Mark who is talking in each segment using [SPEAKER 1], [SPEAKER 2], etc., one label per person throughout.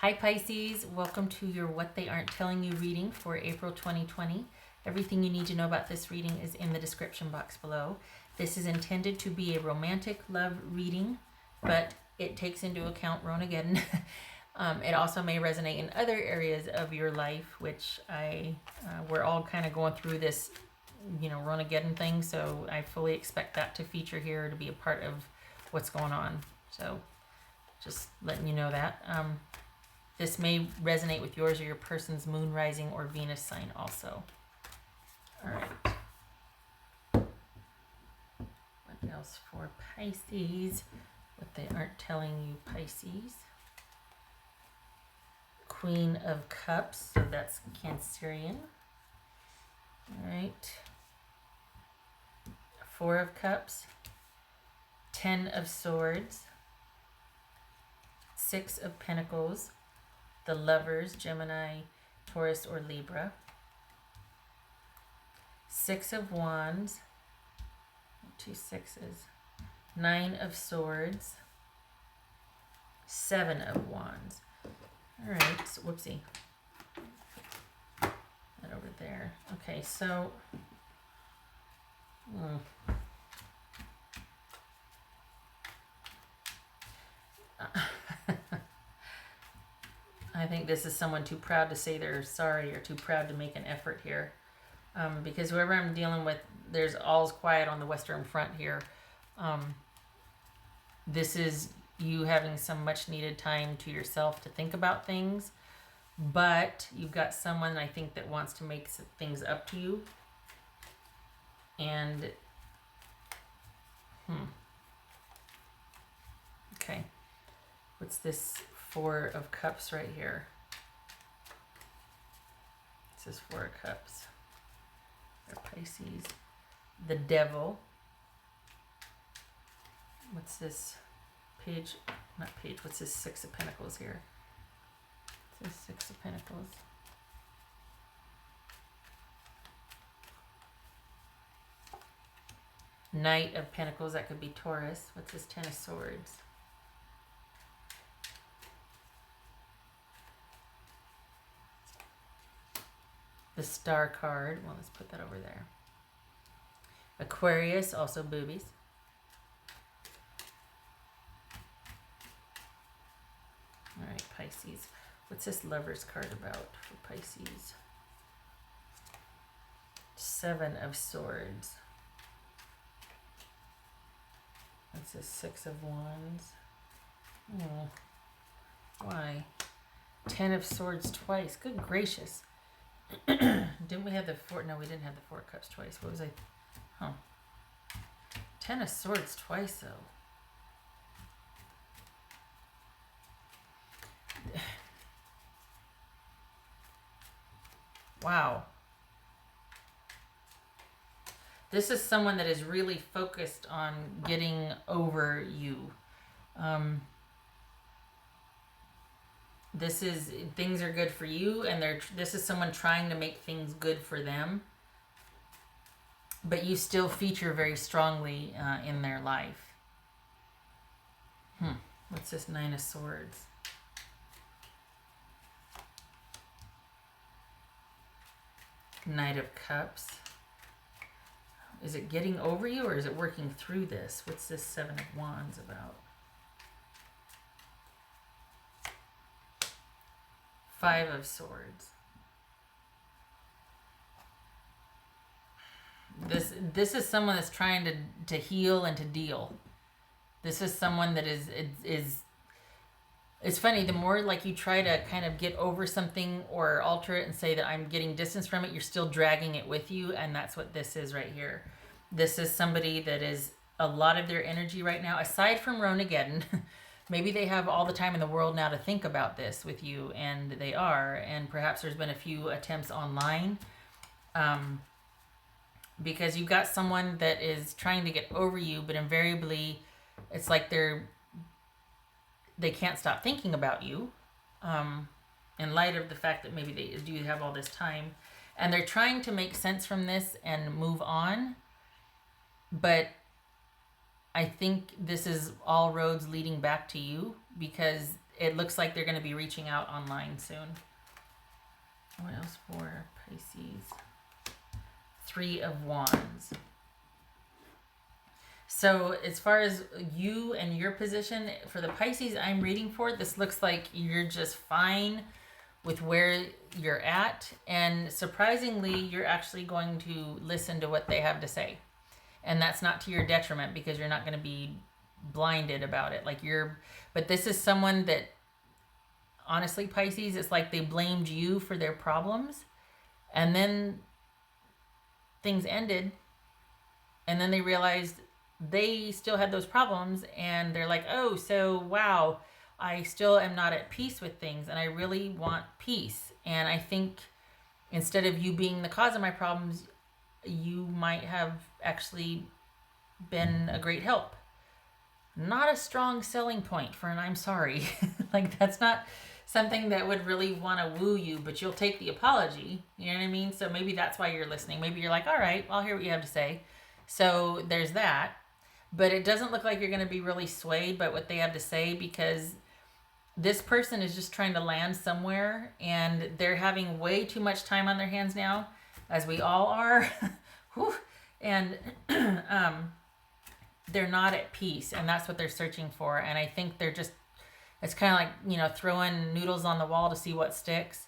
[SPEAKER 1] Hi Pisces, welcome to your What They Aren't Telling You reading for April 2020. Everything you need to know about this reading is in the description box below. This is intended to be a romantic love reading, but it takes into account Ronageddon. It also may resonate in other areas of your life, which we're all kind of going through this, Ronageddon thing, so I fully expect that to feature here, to be a part of what's going on. So just letting you know that. This may resonate with yours or your person's moon, rising, or Venus sign also. All right. What else for Pisces? What they aren't telling you, Pisces. Queen of Cups, so that's Cancerian. All right. Four of Cups. 10 of Swords. Six of Pentacles. The Lovers, Gemini, Taurus, or Libra. Six of Wands. Two sixes. Nine of Swords. Seven of Wands. All right, so whoopsie. That over there. Okay, so I think this is someone too proud to say they're sorry or too proud to make an effort here. Because whoever I'm dealing with, there's all's quiet on the Western Front here. This is you having some much needed time to yourself to think about things. But you've got someone, I think, that wants to make things up to you. And, okay. What's this Four of Cups right here? It says Four of Cups. They're Pisces. The Devil. What's this page? Not page. What's this Six of Pentacles here? It says Six of Pentacles. Knight of Pentacles. That could be Taurus. What's this Ten of Swords? The Star card. Well, let's put that over there. Aquarius, also boobies. All right, Pisces. What's this Lovers card about for Pisces? Seven of Swords. What's this Six of Wands? Why? Ten of Swords twice. Good gracious. Didn't we have the four? No, we didn't have the Four of Cups twice. What was I? Ten of Swords twice, though. Wow. This is someone that is really focused on getting over you. This is, things are good for you, and this is someone trying to make things good for them. But you still feature very strongly in their life. What's this Nine of Swords? Knight of Cups. Is it getting over you, or is it working through this? What's this Seven of Wands about? Five of Swords. This is someone that's trying to heal and to deal. This is someone that is it's funny, the more like you try to kind of get over something or alter it and say that I'm getting distance from it, you're still dragging it with you, and that's what this is right here. This is somebody that is a lot of their energy right now, aside from Ronageddon. Maybe they have all the time in the world now to think about this with you, and they are, and perhaps there's been a few attempts online. Because you've got someone that is trying to get over you, but invariably it's like they can't stop thinking about you, in light of the fact that maybe they do have all this time, and they're trying to make sense from this and move on. But I think this is all roads leading back to you. because it looks like they're going to be reaching out online soon. What else for Pisces? 3 of Wands. So as far as you and your position, for the Pisces I'm reading for, this looks like you're just fine with where you're at. And surprisingly, you're actually going to listen to what they have to say. And that's not to your detriment, because you're not going to be blinded about it. But this is someone that, honestly, Pisces, it's like they blamed you for their problems. And then things ended. And then they realized they still had those problems, and they're like, oh, so wow, I still am not at peace with things, and I really want peace. And I think instead of you being the cause of my problems, you might have actually been a great help. Not a strong selling point for an I'm sorry. Like, that's not something that would really want to woo you, but you'll take the apology. You know what I mean? So maybe that's why you're listening. Maybe you're like, all right, I'll hear what you have to say. So there's that. But it doesn't look like you're going to be really swayed by what they have to say, because this person is just trying to land somewhere, and they're having way too much time on their hands now, as we all are. And they're not at peace, and that's what they're searching for. And I think it's kind of like, throwing noodles on the wall to see what sticks.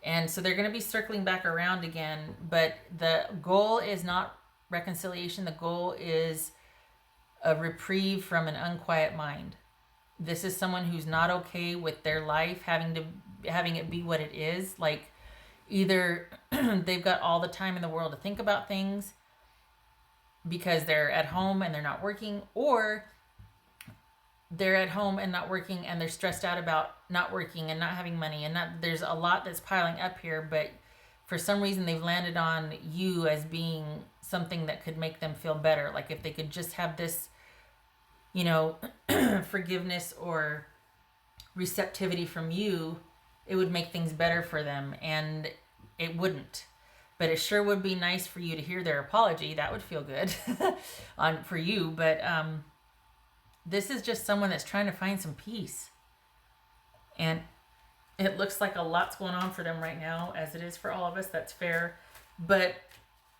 [SPEAKER 1] And so they're going to be circling back around again, but the goal is not reconciliation. The goal is a reprieve from an unquiet mind. This is someone who's not okay with their life having it be what it is. Like, either they've got all the time in the world to think about things because they're at home and they're not working, or they're at home and not working and they're stressed out about not working and not having money, and there's a lot that's piling up here, but for some reason they've landed on you as being something that could make them feel better. Like, if they could just have this, forgiveness or receptivity from you, it would make things better for them. And it wouldn't. But it sure would be nice for you to hear their apology. That would feel good for you. But this is just someone that's trying to find some peace. And it looks like a lot's going on for them right now, as it is for all of us. That's fair. But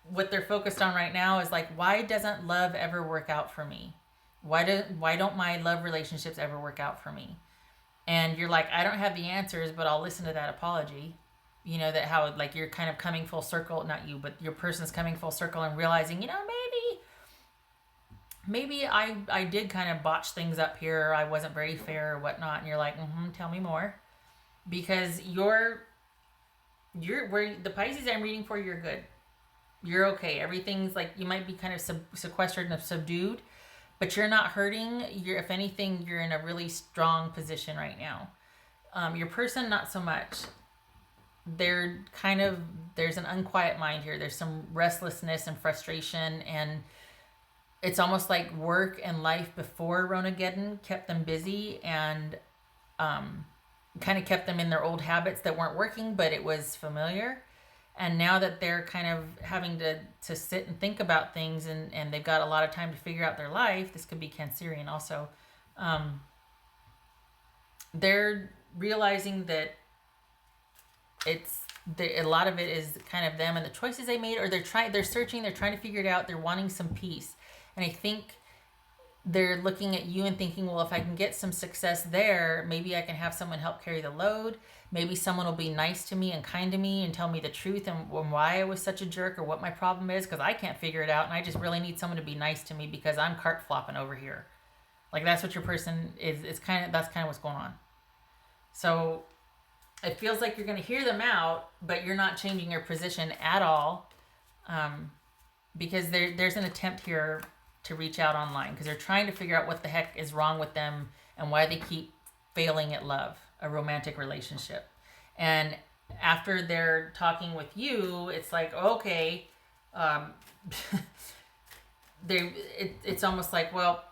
[SPEAKER 1] what they're focused on right now is like, why doesn't love ever work out for me? Why don't my love relationships ever work out for me? And you're like, I don't have the answers, but I'll listen to that apology. That how, like, you're kind of coming full circle, not you, but your person's coming full circle and realizing, maybe I did kind of botch things up here. I wasn't very fair or whatnot. And you're like, tell me more. Because you're where the Pisces I'm reading for, you're good. You're okay. Everything's like, you might be kind of sequestered and subdued, but you're not hurting. If anything, you're in a really strong position right now. Your person, not so much. There's an unquiet mind here. There's some restlessness and frustration, and it's almost like work and life before Ronageddon kept them busy and kind of kept them in their old habits that weren't working, but it was familiar. And now that they're kind of having to sit and think about things, and they've got a lot of time to figure out their life, this could be Cancerian also, they're realizing that a lot of it is kind of them and the choices they made, or they're searching, they're trying to figure it out, they're wanting some peace. And I think they're looking at you and thinking, well, if I can get some success there, maybe I can have someone help carry the load. Maybe someone will be nice to me and kind to me and tell me the truth and why I was such a jerk or what my problem is, because I can't figure it out, and I just really need someone to be nice to me because I'm cart flopping over here. Like, that's what your person is. That's kind of what's going on. So it feels like you're going to hear them out, but you're not changing your position at all, because there's an attempt here to reach out online, because they're trying to figure out what the heck is wrong with them and why they keep failing at love, a romantic relationship. And after they're talking with you, it's like, okay, it's almost like, well,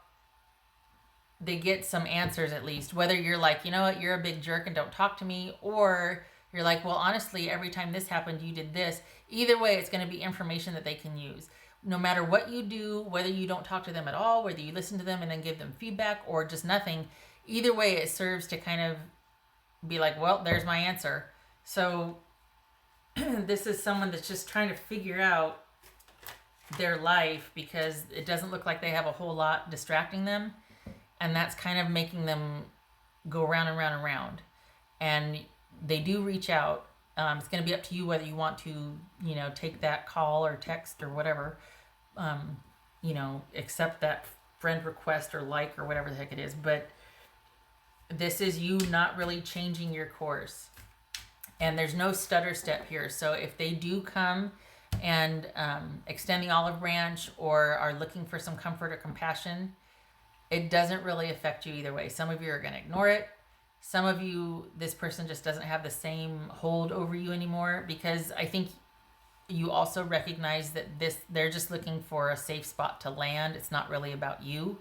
[SPEAKER 1] they get some answers at least, whether you're like, you know what, you're a big jerk and don't talk to me, or you're like, well, honestly, every time this happened, you did this. Either way, it's going to be information that they can use. No matter what you do, whether you don't talk to them at all, whether you listen to them and then give them feedback or just nothing, either way, it serves to kind of be like, well, there's my answer. So this is someone that's just trying to figure out their life because it doesn't look like they have a whole lot distracting them, and that's kind of making them go round and round and round. And they do reach out. It's going to be up to you whether you want to, take that call or text or whatever, accept that friend request or like or whatever the heck it is. But this is you not really changing your course. And there's no stutter step here. So if they do come and extend the olive branch or are looking for some comfort or compassion, it doesn't really affect you either way. Some of you are going to ignore it. Some of you, this person just doesn't have the same hold over you anymore, because I think you also recognize that they're just looking for a safe spot to land. It's not really about you.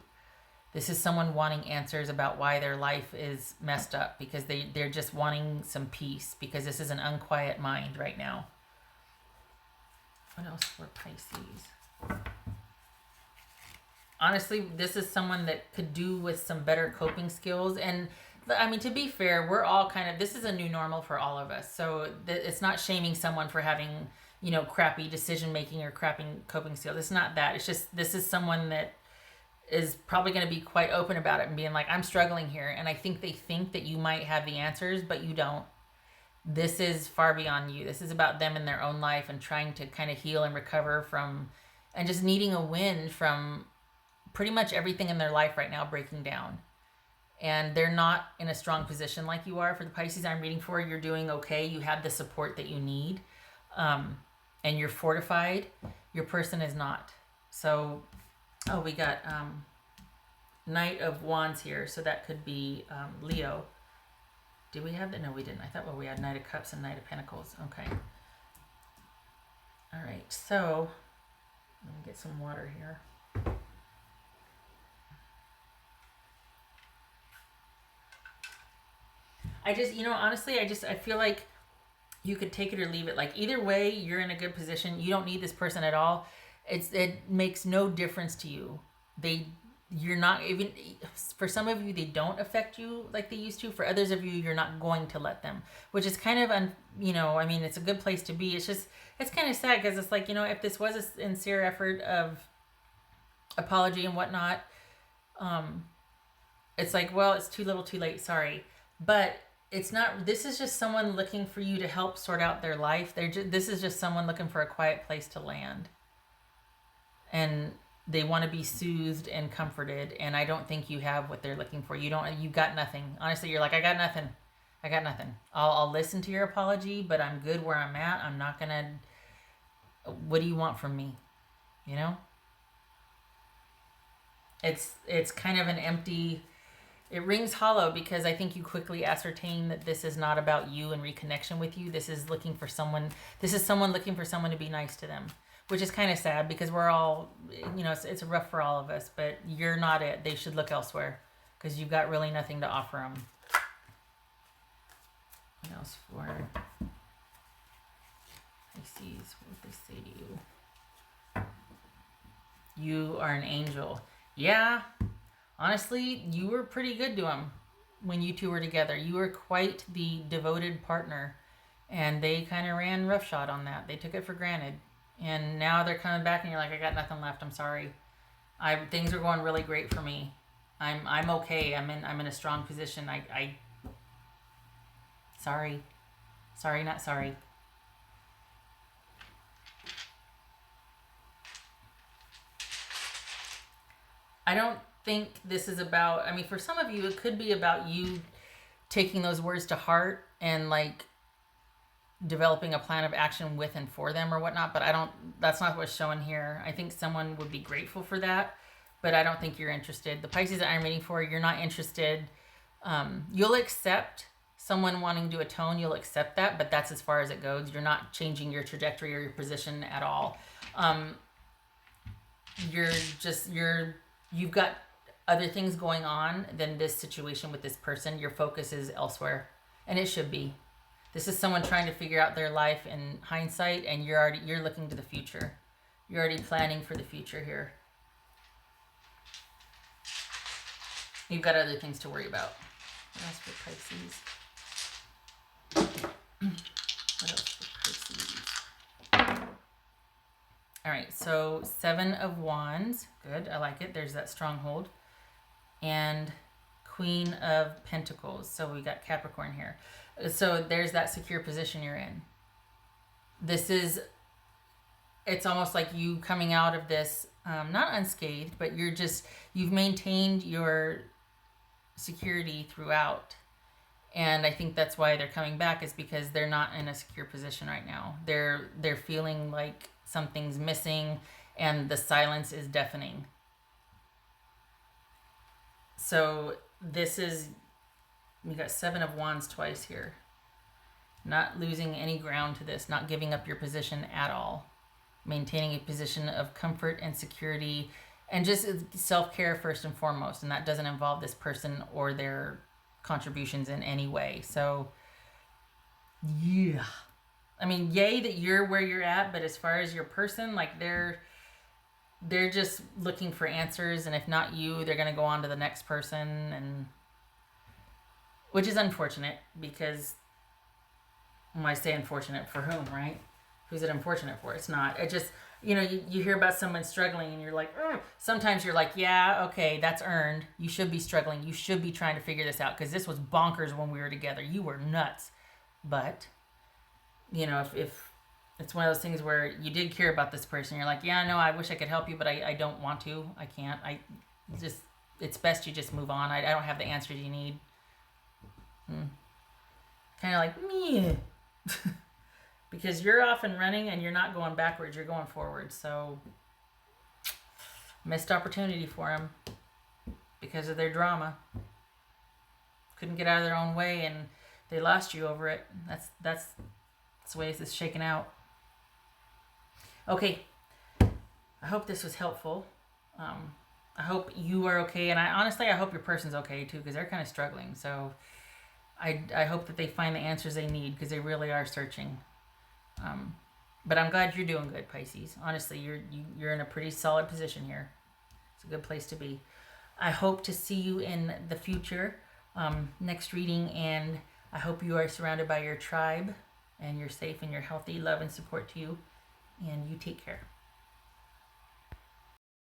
[SPEAKER 1] This is someone wanting answers about why their life is messed up, because they're just wanting some peace, because this is an unquiet mind right now. What else for Pisces? Honestly, this is someone that could do with some better coping skills. And I mean, to be fair, we're all this is a new normal for all of us. So it's not shaming someone for having, crappy decision making or crappy coping skills. It's not that. It's just, this is someone that is probably going to be quite open about it and being like, I'm struggling here. And I think they think that you might have the answers, but you don't. This is far beyond you. This is about them in their own life and trying to kind of heal and recover from, and just needing a win from pretty much everything in their life right now breaking down. And they're not in a strong position like you are. For the Pisces I'm reading for, you're doing okay. You have the support that you need. And you're fortified. Your person is not. So, we got Knight of Wands here. So that could be Leo. Did we have that? No, we didn't. I thought, we had Knight of Cups and Knight of Pentacles. Okay. All right. So, let me get some water here. I just, honestly, I feel like you could take it or leave it. Like, either way, you're in a good position. You don't need this person at all. It makes no difference to you. You're not even, for some of you, they don't affect you like they used to. For others of you, you're not going to let them, which is kind of, it's a good place to be. It's just, it's kind of sad because it's like, if this was a sincere effort of apology and whatnot, it's like, well, it's too little too late. Sorry. But it's not, this is just someone looking for you to help sort out their life. This is just someone looking for a quiet place to land. And they want to be soothed and comforted. And I don't think you have what they're looking for. You got nothing. Honestly, you're like, I got nothing. I'll listen to your apology, but I'm good where I'm at. I'm not going to, what do you want from me? It's kind of an empty, it rings hollow, because I think you quickly ascertain that this is not about you and reconnection with you. This is someone looking for someone to be nice to them, which is kind of sad because we're all, it's rough for all of us, but you're not it. They should look elsewhere because you've got really nothing to offer them. What else for Pisces? What would they say to you? You are an angel. Yeah. Honestly, you were pretty good to him when you two were together. You were quite the devoted partner, and they kind of ran roughshod on that. They took it for granted, and now they're coming back, and you're like, I got nothing left. I'm sorry. Things are going really great for me. I'm okay. I'm in a strong position. Sorry, not sorry. I don't think this is about, for some of you, it could be about you taking those words to heart and like developing a plan of action with and for them or whatnot, but that's not what's showing here. I think someone would be grateful for that, but I don't think you're interested. The Pisces that I'm reading for, you're not interested. You'll accept someone wanting to atone, you'll accept that, but that's as far as it goes. You're not changing your trajectory or your position at all. You've got other things going on than this situation with this person. Your focus is elsewhere, and it should be. This is someone trying to figure out their life in hindsight, and you're looking to the future. You're already planning for the future here. You've got other things to worry about. What else for Pisces? What else for Pisces? All right, so 7 of Wands. Good, I like it. There's that stronghold. And Queen of Pentacles. So we got Capricorn here. So there's that secure position you're in. It's almost like you coming out of this, not unscathed, but you've maintained your security throughout. And I think that's why they're coming back, is because they're not in a secure position right now. They're feeling like something's missing and the silence is deafening. So you got 7 of Wands twice here. Not losing any ground to this, not giving up your position at all. Maintaining a position of comfort and security and just self-care first and foremost. And that doesn't involve this person or their contributions in any way. So, yeah. I mean, yay that you're where you're at, but as far as your person, like they're just looking for answers, and if not you, they're going to go on to the next person, and which is unfortunate, because when I say unfortunate, for whom, right? Who's it unfortunate for? It's not. It just, you hear about someone struggling and you're like, ugh. Sometimes you're like, yeah, okay, that's earned. You should be struggling. You should be trying to figure this out, because this was bonkers when we were together. You were nuts. But, if it's one of those things where you did care about this person, you're like, yeah, no, I wish I could help you, but I don't want to. I can't. It's best you just move on. I don't have the answers you need. Kind of like me. Because you're off and running and you're not going backwards, you're going forward. So, missed opportunity for them because of their drama. Couldn't get out of their own way and they lost you over it. That's the way this is shaking out. Okay, I hope this was helpful. I hope you are okay, and I hope your person's okay too, because they're kind of struggling. So I hope that they find the answers they need, because they really are searching. But I'm glad you're doing good, Pisces. Honestly, you're in a pretty solid position here. It's a good place to be. I hope to see you in the future, next reading, and I hope you are surrounded by your tribe and you're safe and you're healthy. Love and support to you, and you take care.